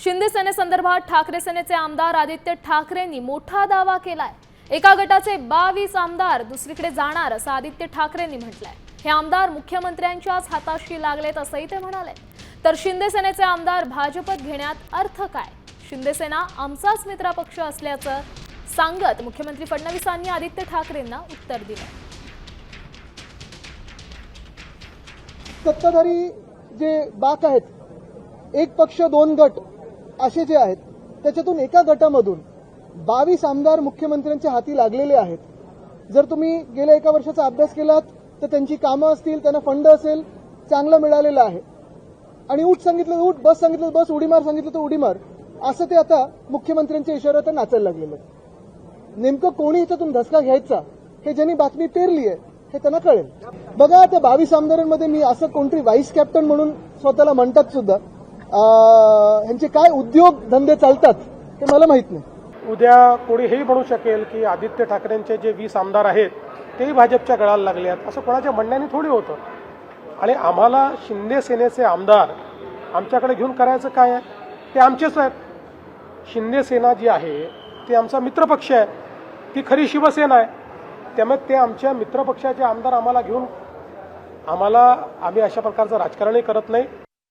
शिंदे सेनेसंदर्भात ठाकरे सेनेचे आमदार आदित्य ठाकरेंनी मोठा दावा केलाय। एका गटाचे 22 आमदार दुसरीकडे जाणार असं आदित्य ठाकरेंनी म्हटलंय। हे आमदार मुख्यमंत्र्यांच्याच हाताशी लागलेत असंही ते म्हणाले। तर शिंदे सेनेचे आमदार भाजपत घेण्यात अर्थ काय? शिंदे सेना आमचाच मित्रपक्ष असल्याचं सांगत मुख्यमंत्री फडणवीसांनी आदित्य ठाकरेंना उत्तर दिलं। सत्ताधारी जे बाक आहेत, एक पक्ष दोन गट असे जे आहेत, त्याच्यातून एका गटामधून 22 आमदार मुख्यमंत्र्यांच्या हाती लागलेले आहेत। जर तुम्ही गेल्या एका वर्षाचा अभ्यास केलात तर त्यांची कामं असतील, त्यांना फंड असेल, चांगलं मिळालेलं आहे। आणि उठ सांगितलं तर उठ, बस सांगितलं तर बस, उडी मार सांगितलं तर उडी मार, असं ते आता मुख्यमंत्र्यांच्या इशाऱ्यात नाचायला लागलेलं आहे। नेमकं कोणी इथं धसका घ्यायचा हे ज्यांनी बातमी पेरली आहे हे त्यांना कळेल। बघा, त्या 22 आमदारांमध्ये मी असं कोणतरी व्हाईस कॅप्टन म्हणून स्वतःला म्हणतात सुद्धा, ह्यांचे काय उद्योग धंदे चालतात ते मला माहित नाही। उद्या कोणी हेही म्हणू शकेल की आदित्य ठाकरेंचे जे 20 आमदार आहेत तेही भाजपच्या गळाला लागले आहेत, असं कोणाच्या म्हणण्याने थोडी होतं। आणि आम्हाला शिंदे सेनेचे आमदार आमच्याकडे घेऊन करायचं काय आहे? ते आमचेच आहेत। शिंदे सेना जी आहे ती आमचा मित्रपक्ष आहे, ती खरी शिवसेना आहे। त्यामुळे ते आमच्या मित्रपक्षाचे आमदार आम्हाला घेऊन आम्ही अशा प्रकारचं राजकारणही करत नाही।